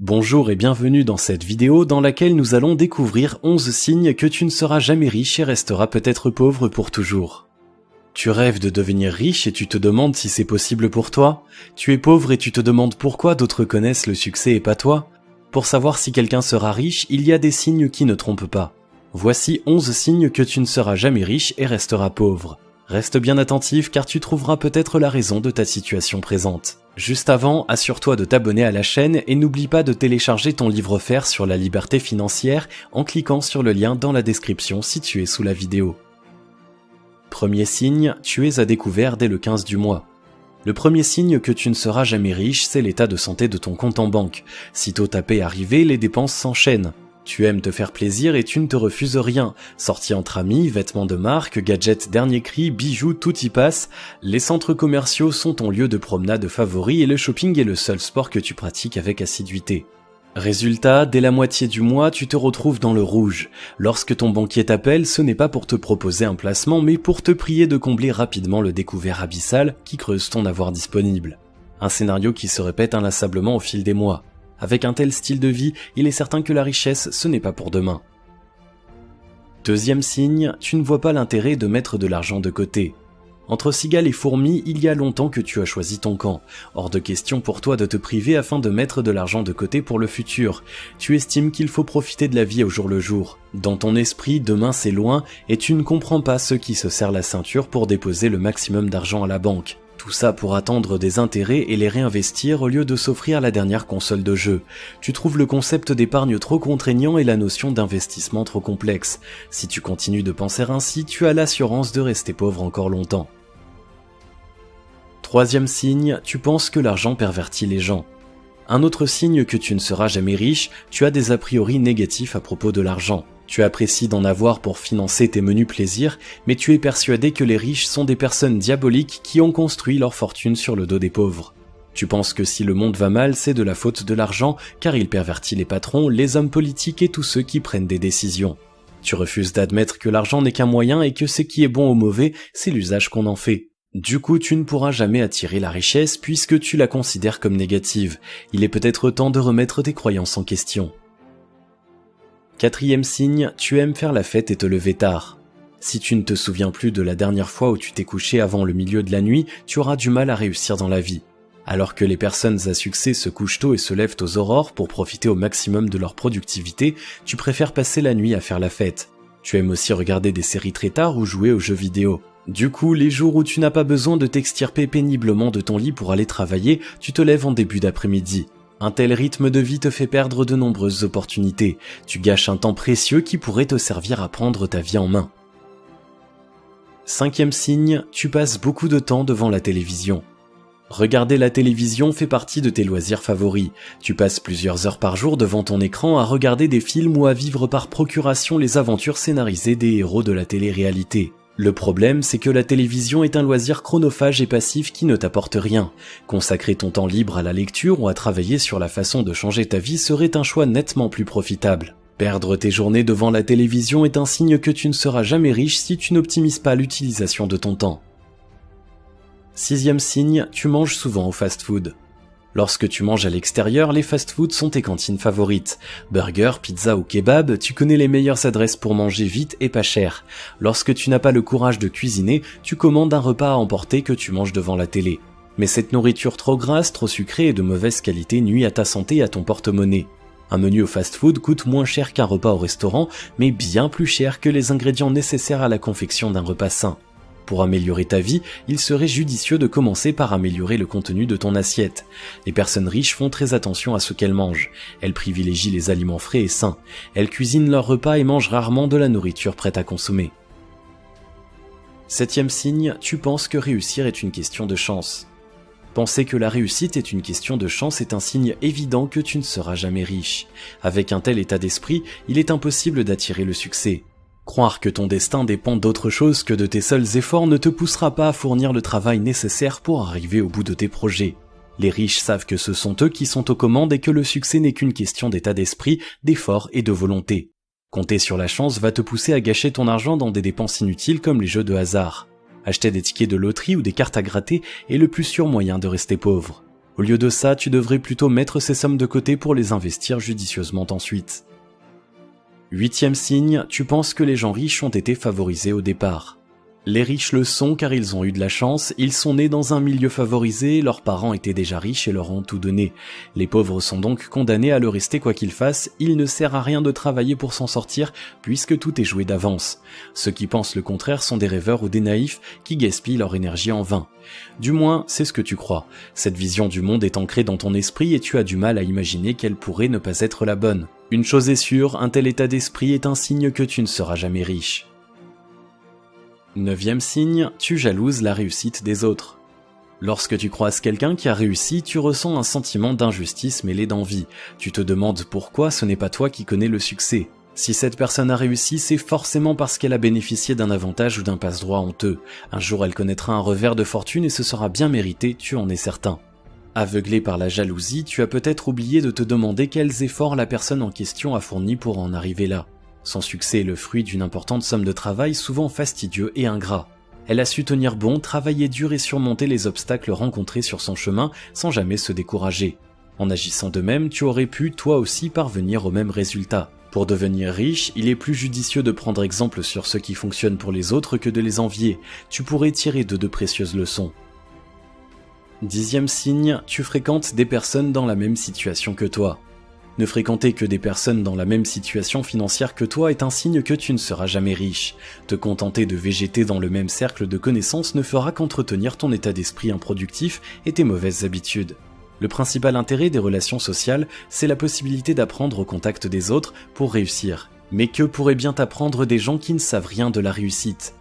Bonjour et bienvenue dans cette vidéo dans laquelle nous allons découvrir 11 signes que tu ne seras jamais riche et resteras peut-être pauvre pour toujours. Tu rêves de devenir riche et tu te demandes si c'est possible pour toi. Tu es pauvre et tu te demandes pourquoi d'autres connaissent le succès et pas toi. Pour savoir si quelqu'un sera riche, il y a des signes qui ne trompent pas. Voici 11 signes que tu ne seras jamais riche et resteras pauvre. Reste bien attentif car tu trouveras peut-être la raison de ta situation présente. Juste avant, assure-toi de t'abonner à la chaîne et n'oublie pas de télécharger ton livre offert sur la liberté financière en cliquant sur le lien dans la description situé sous la vidéo. Premier signe, tu es à découvert dès le 15 du mois. Le premier signe que tu ne seras jamais riche, c'est l'état de santé de ton compte en banque. Sitôt ta paie arrivée, les dépenses s'enchaînent. Tu aimes te faire plaisir et tu ne te refuses rien. Sorties entre amis, vêtements de marque, gadgets dernier cri, bijoux, tout y passe. Les centres commerciaux sont ton lieu de promenade favori et le shopping est le seul sport que tu pratiques avec assiduité. Résultat, dès la moitié du mois, tu te retrouves dans le rouge. Lorsque ton banquier t'appelle, ce n'est pas pour te proposer un placement, mais pour te prier de combler rapidement le découvert abyssal qui creuse ton avoir disponible. Un scénario qui se répète inlassablement au fil des mois. Avec un tel style de vie, il est certain que la richesse, ce n'est pas pour demain. Deuxième signe, tu ne vois pas l'intérêt de mettre de l'argent de côté. Entre cigales et fourmis, il y a longtemps que tu as choisi ton camp. Hors de question pour toi de te priver afin de mettre de l'argent de côté pour le futur. Tu estimes qu'il faut profiter de la vie au jour le jour. Dans ton esprit, demain c'est loin et tu ne comprends pas ceux qui se serrent la ceinture pour déposer le maximum d'argent à la banque. Tout ça pour attendre des intérêts et les réinvestir au lieu de s'offrir la dernière console de jeu. Tu trouves le concept d'épargne trop contraignant et la notion d'investissement trop complexe. Si tu continues de penser ainsi, tu as l'assurance de rester pauvre encore longtemps. Troisième signe, tu penses que l'argent pervertit les gens. Un autre signe que tu ne seras jamais riche, tu as des a priori négatifs à propos de l'argent. Tu apprécies d'en avoir pour financer tes menus plaisirs, mais tu es persuadé que les riches sont des personnes diaboliques qui ont construit leur fortune sur le dos des pauvres. Tu penses que si le monde va mal, c'est de la faute de l'argent, car il pervertit les patrons, les hommes politiques et tous ceux qui prennent des décisions. Tu refuses d'admettre que l'argent n'est qu'un moyen et que ce qui est bon ou mauvais, c'est l'usage qu'on en fait. Du coup, tu ne pourras jamais attirer la richesse puisque tu la considères comme négative. Il est peut-être temps de remettre tes croyances en question. Quatrième signe, tu aimes faire la fête et te lever tard. Si tu ne te souviens plus de la dernière fois où tu t'es couché avant le milieu de la nuit, tu auras du mal à réussir dans la vie. Alors que les personnes à succès se couchent tôt et se lèvent aux aurores pour profiter au maximum de leur productivité, tu préfères passer la nuit à faire la fête. Tu aimes aussi regarder des séries très tard ou jouer aux jeux vidéo. Du coup, les jours où tu n'as pas besoin de t'extirper péniblement de ton lit pour aller travailler, tu te lèves en début d'après-midi. Un tel rythme de vie te fait perdre de nombreuses opportunités. Tu gâches un temps précieux qui pourrait te servir à prendre ta vie en main. Cinquième signe, tu passes beaucoup de temps devant la télévision. Regarder la télévision fait partie de tes loisirs favoris. Tu passes plusieurs heures par jour devant ton écran à regarder des films ou à vivre par procuration les aventures scénarisées des héros de la télé-réalité. Le problème, c'est que la télévision est un loisir chronophage et passif qui ne t'apporte rien. Consacrer ton temps libre à la lecture ou à travailler sur la façon de changer ta vie serait un choix nettement plus profitable. Perdre tes journées devant la télévision est un signe que tu ne seras jamais riche si tu n'optimises pas l'utilisation de ton temps. Sixième signe, tu manges souvent au fast-food. Lorsque tu manges à l'extérieur, les fast-foods sont tes cantines favorites. Burger, pizza ou kebab, tu connais les meilleures adresses pour manger vite et pas cher. Lorsque tu n'as pas le courage de cuisiner, tu commandes un repas à emporter que tu manges devant la télé. Mais cette nourriture trop grasse, trop sucrée et de mauvaise qualité nuit à ta santé et à ton porte-monnaie. Un menu au fast-food coûte moins cher qu'un repas au restaurant, mais bien plus cher que les ingrédients nécessaires à la confection d'un repas sain. Pour améliorer ta vie, il serait judicieux de commencer par améliorer le contenu de ton assiette. Les personnes riches font très attention à ce qu'elles mangent. Elles privilégient les aliments frais et sains. Elles cuisinent leurs repas et mangent rarement de la nourriture prête à consommer. Septième signe, tu penses que réussir est une question de chance. Penser que la réussite est une question de chance est un signe évident que tu ne seras jamais riche. Avec un tel état d'esprit, il est impossible d'attirer le succès. Croire que ton destin dépend d'autre chose que de tes seuls efforts ne te poussera pas à fournir le travail nécessaire pour arriver au bout de tes projets. Les riches savent que ce sont eux qui sont aux commandes et que le succès n'est qu'une question d'état d'esprit, d'effort et de volonté. Compter sur la chance va te pousser à gâcher ton argent dans des dépenses inutiles comme les jeux de hasard. Acheter des tickets de loterie ou des cartes à gratter est le plus sûr moyen de rester pauvre. Au lieu de ça, tu devrais plutôt mettre ces sommes de côté pour les investir judicieusement ensuite. 8e signe, tu penses que les gens riches ont été favorisés au départ. Les riches le sont car ils ont eu de la chance, ils sont nés dans un milieu favorisé, leurs parents étaient déjà riches et leur ont tout donné. Les pauvres sont donc condamnés à le rester quoi qu'ils fassent, il ne sert à rien de travailler pour s'en sortir puisque tout est joué d'avance. Ceux qui pensent le contraire sont des rêveurs ou des naïfs qui gaspillent leur énergie en vain. Du moins, c'est ce que tu crois. Cette vision du monde est ancrée dans ton esprit et tu as du mal à imaginer qu'elle pourrait ne pas être la bonne. Une chose est sûre, un tel état d'esprit est un signe que tu ne seras jamais riche. 9e signe, tu jalouses la réussite des autres. Lorsque tu croises quelqu'un qui a réussi, tu ressens un sentiment d'injustice mêlé d'envie. Tu te demandes pourquoi ce n'est pas toi qui connais le succès. Si cette personne a réussi, c'est forcément parce qu'elle a bénéficié d'un avantage ou d'un passe-droit honteux. Un jour, elle connaîtra un revers de fortune et ce sera bien mérité, tu en es certain. Aveuglé par la jalousie, tu as peut-être oublié de te demander quels efforts la personne en question a fournis pour en arriver là. Son succès est le fruit d'une importante somme de travail souvent fastidieux et ingrat. Elle a su tenir bon, travailler dur et surmonter les obstacles rencontrés sur son chemin sans jamais se décourager. En agissant de même, tu aurais pu toi aussi parvenir au même résultat. Pour devenir riche, il est plus judicieux de prendre exemple sur ce qui fonctionne pour les autres que de les envier. Tu pourrais tirer de précieuses leçons. 10e signe, tu fréquentes des personnes dans la même situation que toi. Ne fréquenter que des personnes dans la même situation financière que toi est un signe que tu ne seras jamais riche. Te contenter de végéter dans le même cercle de connaissances ne fera qu'entretenir ton état d'esprit improductif et tes mauvaises habitudes. Le principal intérêt des relations sociales, c'est la possibilité d'apprendre au contact des autres pour réussir. Mais que pourraient bien t'apprendre des gens qui ne savent rien de la réussite ?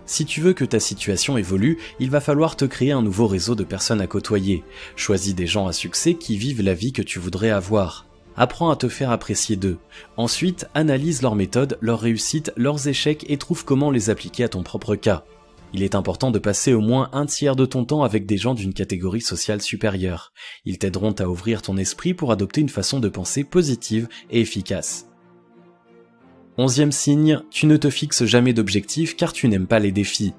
Si tu veux que ta situation évolue, il va falloir te créer un nouveau réseau de personnes à côtoyer. Choisis des gens à succès qui vivent la vie que tu voudrais avoir. Apprends à te faire apprécier d'eux. Ensuite, analyse leurs méthodes, leurs réussites, leurs échecs et trouve comment les appliquer à ton propre cas. Il est important de passer au moins un tiers de ton temps avec des gens d'une catégorie sociale supérieure. Ils t'aideront à ouvrir ton esprit pour adopter une façon de penser positive et efficace. 11e signe, tu ne te fixes jamais d'objectifs car tu n'aimes pas les défis.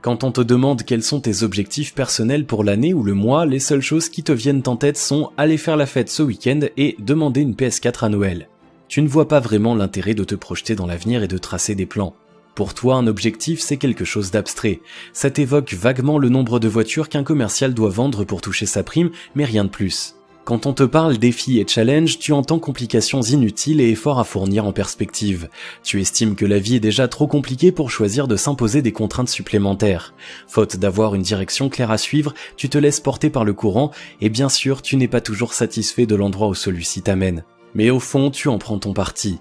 Quand on te demande quels sont tes objectifs personnels pour l'année ou le mois, les seules choses qui te viennent en tête sont aller faire la fête ce week-end et demander une PS4 à Noël. Tu ne vois pas vraiment l'intérêt de te projeter dans l'avenir et de tracer des plans. Pour toi, un objectif, c'est quelque chose d'abstrait. Ça t'évoque vaguement le nombre de voitures qu'un commercial doit vendre pour toucher sa prime, mais rien de plus. Quand on te parle défis et challenge, tu entends complications inutiles et efforts à fournir en perspective. Tu estimes que la vie est déjà trop compliquée pour choisir de s'imposer des contraintes supplémentaires. Faute d'avoir une direction claire à suivre, tu te laisses porter par le courant et bien sûr, tu n'es pas toujours satisfait de l'endroit où celui-ci t'amène. Mais au fond, tu en prends ton parti.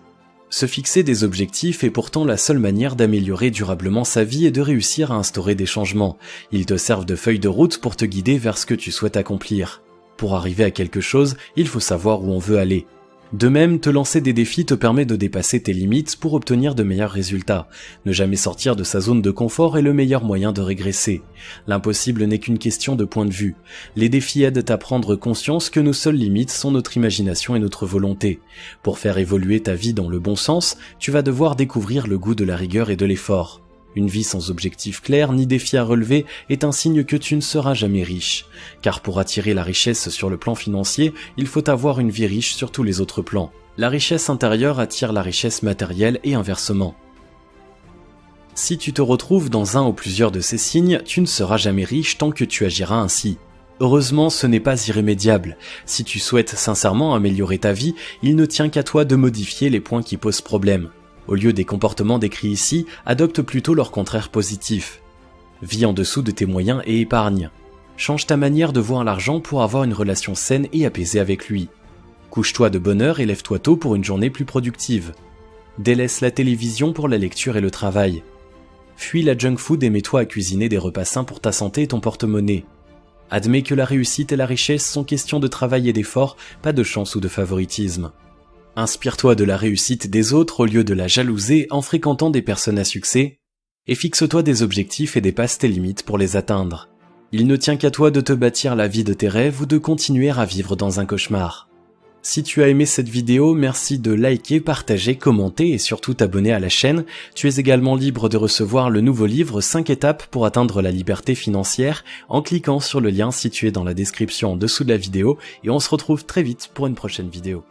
Se fixer des objectifs est pourtant la seule manière d'améliorer durablement sa vie et de réussir à instaurer des changements. Ils te servent de feuille de route pour te guider vers ce que tu souhaites accomplir. Pour arriver à quelque chose, il faut savoir où on veut aller. De même, te lancer des défis te permet de dépasser tes limites pour obtenir de meilleurs résultats. Ne jamais sortir de sa zone de confort est le meilleur moyen de régresser. L'impossible n'est qu'une question de point de vue. Les défis aident à prendre conscience que nos seules limites sont notre imagination et notre volonté. Pour faire évoluer ta vie dans le bon sens, tu vas devoir découvrir le goût de la rigueur et de l'effort. Une vie sans objectif clair ni défi à relever est un signe que tu ne seras jamais riche. Car pour attirer la richesse sur le plan financier, il faut avoir une vie riche sur tous les autres plans. La richesse intérieure attire la richesse matérielle et inversement. Si tu te retrouves dans un ou plusieurs de ces signes, tu ne seras jamais riche tant que tu agiras ainsi. Heureusement, ce n'est pas irrémédiable. Si tu souhaites sincèrement améliorer ta vie, il ne tient qu'à toi de modifier les points qui posent problème. Au lieu des comportements décrits ici, adopte plutôt leur contraire positif. Vis en dessous de tes moyens et épargne. Change ta manière de voir l'argent pour avoir une relation saine et apaisée avec lui. Couche-toi de bonne heure et lève-toi tôt pour une journée plus productive. Délaisse la télévision pour la lecture et le travail. Fuis la junk food et mets-toi à cuisiner des repas sains pour ta santé et ton porte-monnaie. Admets que la réussite et la richesse sont questions de travail et d'effort, pas de chance ou de favoritisme. Inspire-toi de la réussite des autres au lieu de la jalouser en fréquentant des personnes à succès, et fixe-toi des objectifs et dépasse tes limites pour les atteindre. Il ne tient qu'à toi de te bâtir la vie de tes rêves ou de continuer à vivre dans un cauchemar. Si tu as aimé cette vidéo, merci de liker, partager, commenter et surtout t'abonner à la chaîne. Tu es également libre de recevoir le nouveau livre 5 étapes pour atteindre la liberté financière en cliquant sur le lien situé dans la description en dessous de la vidéo et on se retrouve très vite pour une prochaine vidéo.